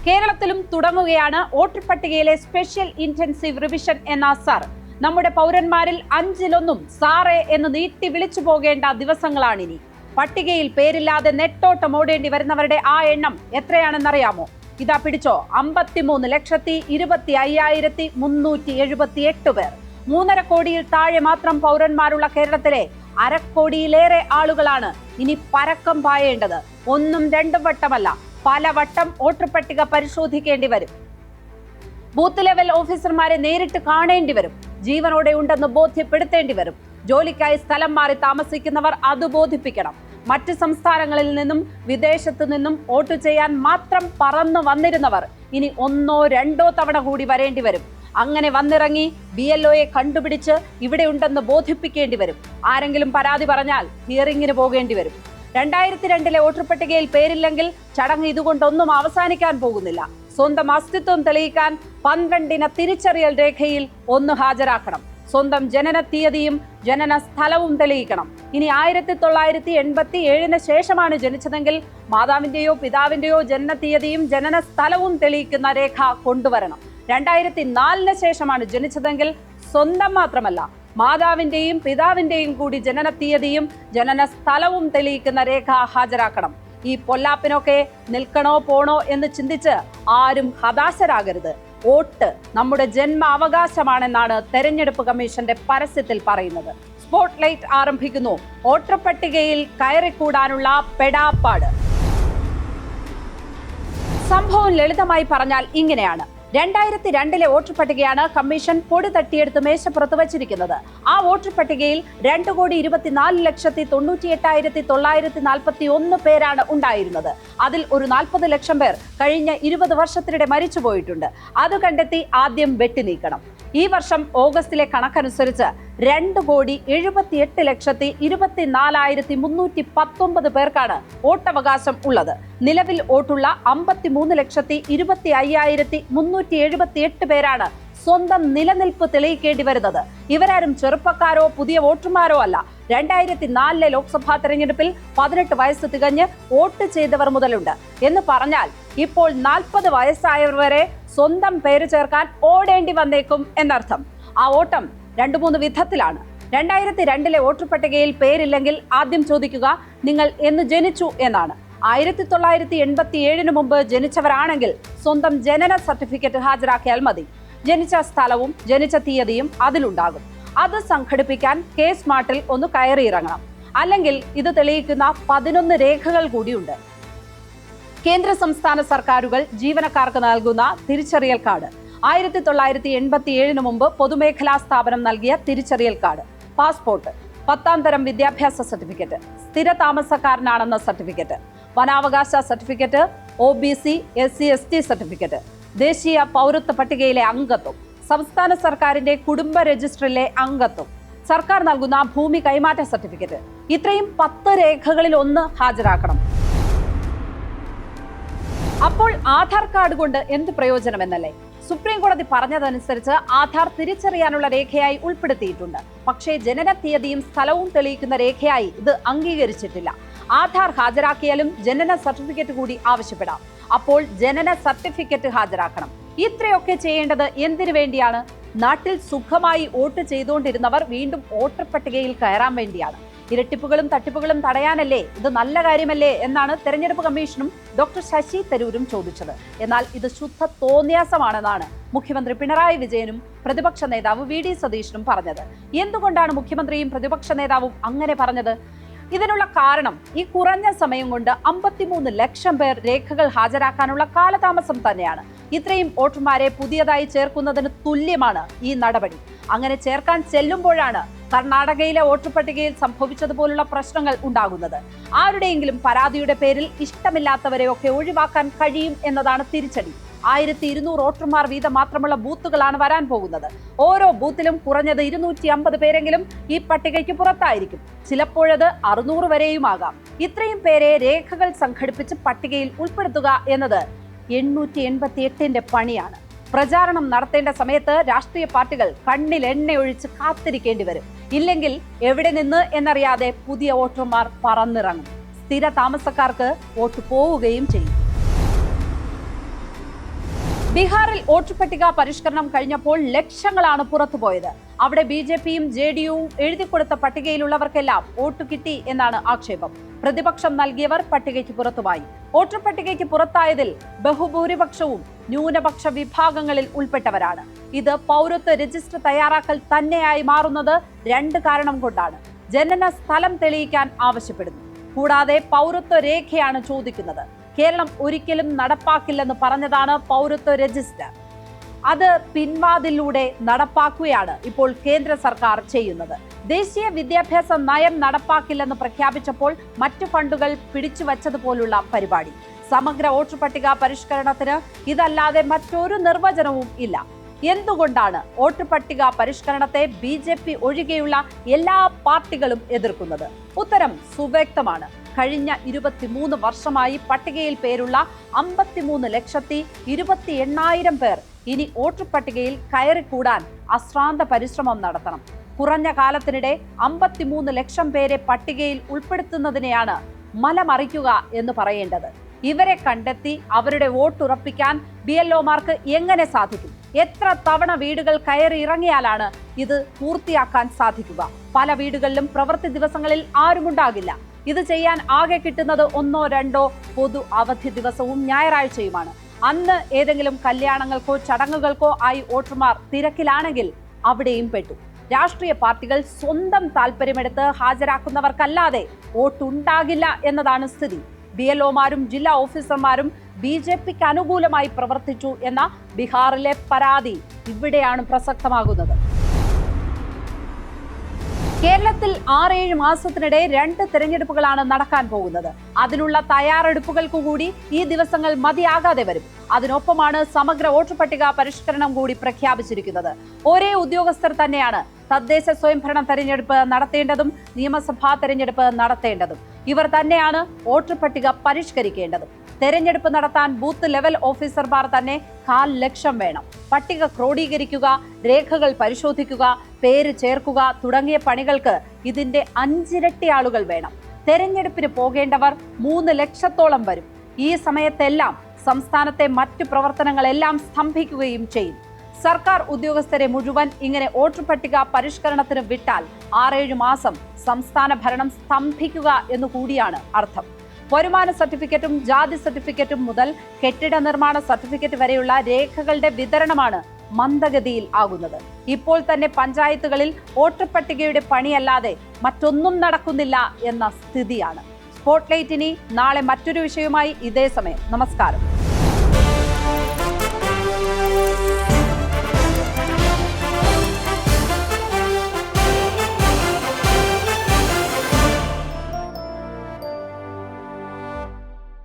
കേരളത്തിലും തുടങ്ങുകയാണ് വോട്ടർ പട്ടികയിലെ സ്പെഷ്യൽ ഇന്റൻസീവ് റിവിഷൻ എന്ന സാർ. നമ്മുടെ പൗരന്മാരിൽ 5-1 സാറേ എന്ന് നീട്ടി വിളിച്ചു പോകേണ്ട ദിവസങ്ങളാണിനി. പട്ടികയിൽ പേരില്ലാതെ നെട്ടോട്ടം ഓടേണ്ടി വരുന്നവരുടെ ആ എണ്ണം എത്രയാണെന്നറിയാമോ? ഇതാ പിടിച്ചോ, 53,20,378 പേർ. 3.5 കോടിയിൽ താഴെ മാത്രം പൗരന്മാരുള്ള കേരളത്തിലെ 1/2 കോടിയിലേറെ ആളുകളാണ് ഇനി പരക്കം പായേണ്ടത്. 1-2 വട്ടമല്ല, പല വട്ടം വോട്ടർ പട്ടിക പരിശോധിക്കേണ്ടി വരും. ബൂത്ത് ലെവൽ ഓഫീസർമാരെ നേരിട്ട് കാണേണ്ടി വരും. ജീവനോടെ ഉണ്ടെന്ന് ബോധ്യപ്പെടുത്തേണ്ടി വരും. ജോലിക്കായി സ്ഥലം മാറി താമസിക്കുന്നവർ അത് ബോധിപ്പിക്കണം. മറ്റ് സംസ്ഥാനങ്ങളിൽ നിന്നും വിദേശത്തു നിന്നും വോട്ട് ചെയ്യാൻ മാത്രം പറന്നു വന്നിരുന്നവർ ഇനി 1-2 തവണ കൂടി വരേണ്ടി വരും. അങ്ങനെ വന്നിറങ്ങി BLOയെ കണ്ടുപിടിച്ച് ഇവിടെ ഉണ്ടെന്ന് ബോധിപ്പിക്കേണ്ടി വരും. ആരെങ്കിലും പരാതി പറഞ്ഞാൽ ഹിയറിംഗിന് പോകേണ്ടി വരും. 2002 വോട്ടർ പട്ടികയിൽ പേരില്ലെങ്കിൽ ചടങ്ങ് ഇതുകൊണ്ടൊന്നും അവസാനിക്കാൻ പോകുന്നില്ല. സ്വന്തം അസ്തിത്വം തെളിയിക്കാൻ 12 തിരിച്ചറിയൽ രേഖയിൽ 1 ഹാജരാക്കണം. സ്വന്തം ജനന തീയതിയും ജനന സ്ഥലവും തെളിയിക്കണം. ഇനി 1987 ശേഷമാണ് ജനിച്ചതെങ്കിൽ മാതാവിന്റെയോ പിതാവിന്റെയോ ജനന തീയതിയും ജനന സ്ഥലവും തെളിയിക്കുന്ന രേഖ കൊണ്ടുവരണം. 2004 ശേഷമാണ് ജനിച്ചതെങ്കിൽ സ്വന്തം മാത്രമല്ല, മാതാവിന്റെയും പിതാവിന്റെയും കൂടി ജനന തീയതിയും ജനന സ്ഥലവും തെളിയിക്കുന്ന രേഖ ഹാജരാക്കണം. ഈ പൊല്ലാപ്പിനൊക്കെ നിൽക്കണോ പോണോ എന്ന് ചിന്തിച്ച് ആരും ഹതാശരാകരുത്. വോട്ട് നമ്മുടെ ജന്മ അവകാശമാണെന്നാണ് തെരഞ്ഞെടുപ്പ് കമ്മീഷന്റെ പരസ്യത്തിൽ പറയുന്നത്. സ്പോട്ട് ലൈറ്റ് ആരംഭിക്കുന്നു. വോട്ടർ പട്ടികയിൽ കയറിക്കൂടാനുള്ള പെടാപ്പാട്. സംഭവം ലളിതമായി പറഞ്ഞാൽ ഇങ്ങനെയാണ്. 2002 വോട്ടർ പട്ടികയാണ് കമ്മീഷൻ പൊടി തട്ടിയെടുത്ത് മേശപ്പുറത്ത് വച്ചിരിക്കുന്നത്. ആ വോട്ടർ പട്ടികയിൽ 2,24,98,941 പേരാണ് ഉണ്ടായിരുന്നത്. അതിൽ ഒരു 40 ലക്ഷം പേർ കഴിഞ്ഞ 20 വർഷത്തിനിടെ മരിച്ചുപോയിട്ടുണ്ട്. അത് കണ്ടെത്തി ആദ്യം വെട്ടി നീക്കണം. ഈ വർഷം ഓഗസ്റ്റിലെ കണക്കനുസരിച്ച് 2,70,24,319 പേർക്കാണ് വോട്ടവകാശം ഉള്ളത്. നിലവിൽ വോട്ടുള്ള 53,25,378 പേരാണ് സ്വന്തം നിലനിൽപ്പ് തെളിയിക്കേണ്ടി വരുന്നത്. ഇവരാരും ചെറുപ്പക്കാരോ പുതിയ വോട്ടർമാരോ അല്ല. 2004 ലോക്സഭാ തെരഞ്ഞെടുപ്പിൽ 18 വയസ്സ് തികഞ്ഞ് വോട്ട് ചെയ്തവർ മുതലുണ്ട്. എന്ന് പറഞ്ഞാൽ ഇപ്പോൾ 40 വയസ്സായവർ വരെ സ്വന്തം പേര് ചേർക്കാൻ ഓടേണ്ടി വന്നേക്കും എന്നർത്ഥം. ആ ഓട്ടം 2-3 വിധത്തിലാണ്. 2002 വോട്ടർ പട്ടികയിൽ പേരില്ലെങ്കിൽ ആദ്യം ചോദിക്കുക നിങ്ങൾ എന്ന് ജനിച്ചു എന്നാണ്. 1987 മുമ്പ് ജനിച്ചവരാണെങ്കിൽ സ്വന്തം ജനന സർട്ടിഫിക്കറ്റ് ഹാജരാക്കിയാൽ മതി. ജനിച്ച സ്ഥലവും ജനിച്ച തീയതിയും അതിലുണ്ടാകും. അത് സംഘടിപ്പിക്കാൻ K-സ്മാർട്ടിൽ ഒന്ന് കയറിയിറങ്ങണം. അല്ലെങ്കിൽ ഇത് തെളിയിക്കുന്ന 11 രേഖകൾ കൂടിയുണ്ട്. കേന്ദ്ര സംസ്ഥാന സർക്കാരുകൾ ജീവനക്കാർക്ക് നൽകുന്ന തിരിച്ചറിയൽ കാർഡ്, 1987 മുമ്പ് പൊതുമേഖലാ സ്ഥാപനം നൽകിയ തിരിച്ചറിയൽ കാർഡ്, പാസ്പോർട്ട്, 10ാം തരം വിദ്യാഭ്യാസ സർട്ടിഫിക്കറ്റ്, സ്ഥിര താമസക്കാരനാണെന്ന സർട്ടിഫിക്കറ്റ്, വനാവകാശ സർട്ടിഫിക്കറ്റ്, OBC SC/ST സർട്ടിഫിക്കറ്റ്, ദേശീയ പൗരത്വ പട്ടികയിലെ അംഗത്വം, സംസ്ഥാന സർക്കാരിന്റെ കുടുംബ രജിസ്റ്ററിലെ അംഗത്വം, സർക്കാർ നൽകുന്ന ഭൂമി കൈമാറ്റ സർട്ടിഫിക്കറ്റ്. ഇത്രയും 10 രേഖകളിൽ ഒന്ന് ഹാജരാക്കണം. അപ്പോൾ ആധാർ കാർഡ് കൊണ്ട് എന്ത് പ്രയോജനമെന്നല്ലേ? സുപ്രീം കോടതി പറഞ്ഞതനുസരിച്ച് ആധാർ തിരിച്ചറിയാനുള്ള രേഖയായി ഉൾപ്പെടുത്തിയിട്ടുണ്ട്. പക്ഷേ ജനന തീയതിയും സ്ഥലവും തെളിയിക്കുന്ന രേഖയായി ഇത് അംഗീകരിച്ചിട്ടില്ല. ആധാർ ഹാജരാക്കിയാലും ജനന സർട്ടിഫിക്കറ്റ് കൂടി ആവശ്യപ്പെടാം. അപ്പോൾ ജനന സർട്ടിഫിക്കറ്റ് ഹാജരാക്കണം. ഇത്രയൊക്കെ ചെയ്യേണ്ടത് എന്തിനു വേണ്ടിയാണ്? നാട്ടിൽ സുഖമായി വോട്ട് ചെയ്തുകൊണ്ടിരുന്നവർ വീണ്ടും വോട്ടർ പട്ടികയിൽ കയറാൻ വേണ്ടിയാണ്. ഇരട്ടിപ്പുകളും തട്ടിപ്പുകളും തടയാനല്ലേ? ഇത് നല്ല കാര്യമല്ലേ എന്നാണ് തെരഞ്ഞെടുപ്പ് കമ്മീഷനും ഡോക്ടർ ശശി തരൂരും ചോദിച്ചത്. എന്നാൽ ഇത് ശുദ്ധ തോന്നിയാസമാണെന്നാണ് മുഖ്യമന്ത്രി പിണറായി വിജയനും പ്രതിപക്ഷ നേതാവ് VD സതീശനും പറഞ്ഞത്. എന്തുകൊണ്ടാണ് മുഖ്യമന്ത്രിയും പ്രതിപക്ഷ നേതാവും അങ്ങനെ പറഞ്ഞത്? ഇതിനുള്ള കാരണം ഈ കുറഞ്ഞ സമയം കൊണ്ട് 53 ലക്ഷം പേർ രേഖകൾ ഹാജരാക്കാനുള്ള കാലതാമസം തന്നെയാണ്. ഇത്രയും വോട്ടർമാരെ പുതിയതായി ചേർക്കുന്നതിന് തുല്യമാണ് ഈ നടപടി. അങ്ങനെ ചേർക്കാൻ ചെല്ലുമ്പോഴാണ് കർണാടകയിലെ വോട്ടർ പട്ടികയിൽ സംഭവിച്ചതുപോലുള്ള പ്രശ്നങ്ങൾ ഉണ്ടാകുന്നത്. ആരുടെയെങ്കിലും പരാതിയുടെ പേരിൽ ഇഷ്ടമില്ലാത്തവരെയൊക്കെ ഒഴിവാക്കാൻ കഴിയും എന്നതാണ് തിരിച്ചടി. 1200 വോട്ടർമാർ വീതം മാത്രമുള്ള ബൂത്തുകളാണ് വരാൻ പോകുന്നത്. ഓരോ ബൂത്തിലും കുറഞ്ഞത് 250 പേരെങ്കിലും ഈ പട്ടികയ്ക്ക് പുറത്തായിരിക്കും. ചിലപ്പോഴത് 600 വരെയുമാകാം. ഇത്രയും പേരെ രേഖകൾ സംഘടിപ്പിച്ച് പട്ടികയിൽ ഉൾപ്പെടുത്തുക എന്നത് 888 പണിയാണ്. പ്രചാരണം നടത്തേണ്ട സമയത്ത് രാഷ്ട്രീയ പാർട്ടികൾ കണ്ണിൽ എണ്ണയൊഴിച്ച് കാത്തിരിക്കേണ്ടി വരും. ഇല്ലെങ്കിൽ എവിടെ നിന്ന് എന്നറിയാതെ പുതിയ വോട്ടർമാർ പറന്നിറങ്ങും. സ്ഥിര താമസക്കാർക്ക് വോട്ട് പോവുകയും ചെയ്യും. ബീഹാറിൽ വോട്ടർ പട്ടിക പരിഷ്കരണം കഴിഞ്ഞപ്പോൾ ലക്ഷങ്ങളാണ് പുറത്തുപോയത്. അവിടെ ബി.ജെ.പിയും ജെ.ഡി.യുവും എഴുതിക്കൊടുത്ത പട്ടികയിലുള്ളവർക്കെല്ലാം വോട്ട് കിട്ടി എന്നാണ് ആക്ഷേപം. പ്രതിപക്ഷം നൽകിയവർ പട്ടികയ്ക്ക് പുറത്തുമായി. വോട്ടർ പട്ടികയ്ക്ക് പുറത്തായതിൽ ബഹുഭൂരിപക്ഷവും ന്യൂനപക്ഷ വിഭാഗങ്ങളിൽ ഉൾപ്പെട്ടവരാണ്. ഇത് പൗരത്വ രജിസ്റ്റർ തയ്യാറാക്കൽ തന്നെയായി മാറുന്നത് രണ്ട് കാരണം കൊണ്ടാണ്. ജനന സ്ഥലം തെളിയിക്കാൻ ആവശ്യപ്പെടുന്നു. കൂടാതെ പൗരത്വ രേഖയാണ് ചോദിക്കുന്നത്. കേരളം ഒരിക്കലും നടപ്പാക്കില്ലെന്ന് പറഞ്ഞതാണ് പൗരത്വ രജിസ്റ്റർ. അത് പിൻവാതിലൂടെ നടപ്പാക്കുകയാണ് ഇപ്പോൾ കേന്ദ്ര സർക്കാർ ചെയ്യുന്നത്. ദേശീയ വിദ്യാഭ്യാസ നയം നടപ്പാക്കില്ലെന്ന് പ്രഖ്യാപിച്ചപ്പോൾ മറ്റു ഫണ്ടുകൾ പിടിച്ചുവച്ചതുപോലുള്ള പരിപാടി. സമഗ്ര വോട്ടർ പട്ടിക പരിഷ്കരണത്തിന് ഇതല്ലാതെ മറ്റൊരു നിർവചനവും ഇല്ല. എന്തുകൊണ്ടാണ് വോട്ടർ പട്ടിക പരിഷ്കരണത്തെ ബി.ജെ.പി ഒഴികെയുള്ള എല്ലാ പാർട്ടികളും എതിർക്കുന്നത്? ഉത്തരം സുവ്യക്തമാണ്. കഴിഞ്ഞ 23 വർഷമായി പട്ടികയിൽ പേരുള്ള 53,28,000 പേർ ഇനി വോട്ടർ പട്ടികയിൽ കയറിക്കൂടാൻ അശ്രാന്ത പരിശ്രമം നടത്തണം. കുറഞ്ഞ കാലത്തിനിടെ 53 ലക്ഷം പേരെ പട്ടികയിൽ ഉൾപ്പെടുത്തുന്നതിനെയാണ് മലമറിക്കുക എന്ന് പറയേണ്ടത്. ഇവരെ കണ്ടെത്തി അവരുടെ വോട്ടുറപ്പിക്കാൻ BLOമാർക്ക് എങ്ങനെ സാധിക്കും? എത്ര തവണ വീടുകൾ കയറി ഇറങ്ങിയാലാണ് ഇത് പൂർത്തിയാക്കാൻ സാധിക്കുക? പല വീടുകളിലും പ്രവൃത്തി ദിവസങ്ങളിൽ ആരുമുണ്ടാകില്ല. ഇത് ചെയ്യാൻ ആകെ കിട്ടുന്നത് 1-2 പൊതു അവധി ദിവസവും ഞായറാഴ്ചയുമാണ്. അന്ന് ഏതെങ്കിലും കല്യാണങ്ങൾക്കോ ചടങ്ങുകൾക്കോ ആയി വോട്ടർമാർ തിരക്കിലാണെങ്കിൽ അവിടെയും പെട്ടു. രാഷ്ട്രീയ പാർട്ടികൾ സ്വന്തം താല്പര്യമെടുത്ത് ഹാജരാക്കുന്നവർക്കല്ലാതെ വോട്ടുണ്ടാകില്ല എന്നതാണ് സ്ഥിതി. BLOമാരും ജില്ലാ ഓഫീസർമാരും ബി.ജെ.പിക്ക് അനുകൂലമായി പ്രവർത്തിച്ചു എന്ന ബീഹാറിലെ പരാതി ഇവിടെയാണ് പ്രസക്തമാകുന്നത്. കേരളത്തിൽ 6-7 മാസത്തിനിടെ 2 തെരഞ്ഞെടുപ്പുകളാണ് നടക്കാൻ പോകുന്നത്. അതിനുള്ള തയ്യാറെടുപ്പുകൾക്കു കൂടി ഈ ദിവസങ്ങൾ മതിയാകാതെ വരും. അതിനൊപ്പമാണ് സമഗ്ര വോട്ടർ പട്ടിക പരിഷ്കരണം കൂടി പ്രഖ്യാപിച്ചിരിക്കുന്നത്. ഒരേ ഉദ്യോഗസ്ഥർ തന്നെയാണ് തദ്ദേശ സ്വയംഭരണ തെരഞ്ഞെടുപ്പ് നടത്തേണ്ടതും നിയമസഭാ തെരഞ്ഞെടുപ്പ് നടത്തേണ്ടതും. ഇവർ തന്നെയാണ് വോട്ടർ പട്ടിക പരിഷ്കരിക്കേണ്ടതും. തെരഞ്ഞെടുപ്പ് നടത്താൻ ബൂത്ത് ലെവൽ ഓഫീസർമാർ തന്നെ 1/4 ലക്ഷം വേണം. പട്ടിക ക്രോഡീകരിക്കുക, രേഖകൾ പരിശോധിക്കുക, പേര് ചേർക്കുക തുടങ്ങിയ പണികൾക്ക് ഇതിന്റെ 5 ഇരട്ടി ആളുകൾ വേണം. തെരഞ്ഞെടുപ്പിന് പോകേണ്ടവർ 3 ലക്ഷത്തോളം വരും. ഈ സമയത്തെല്ലാം സംസ്ഥാനത്തെ മറ്റു പ്രവർത്തനങ്ങളെല്ലാം സ്തംഭിക്കുകയും ചെയ്യും. സർക്കാർ ഉദ്യോഗസ്ഥരെ മുഴുവൻ ഇങ്ങനെ വോട്ടർ പട്ടിക പരിഷ്കരണത്തിന് വിട്ടാൽ 6-7 മാസം സംസ്ഥാന ഭരണം സ്തംഭിക്കുക എന്നു കൂടിയാണ് അർത്ഥം. വരുമാന സർട്ടിഫിക്കറ്റും ജാതി സർട്ടിഫിക്കറ്റും മുതൽ കെട്ടിട നിർമ്മാണ സർട്ടിഫിക്കറ്റ് വരെയുള്ള രേഖകളുടെ വിതരണമാണ് മന്ദഗതിയിൽ ആകുന്നത്. ഇപ്പോൾ തന്നെ പഞ്ചായത്തുകളിൽ വോട്ടർ പട്ടികയുടെ പണിയല്ലാതെ മറ്റൊന്നും നടക്കുന്നില്ല എന്ന സ്ഥിതിയാണ്. സ്പോട്ട്ലൈറ്റ് ഇനി നാളെ മറ്റൊരു വിഷയവുമായി ഇതേ സമയം. നമസ്കാരം.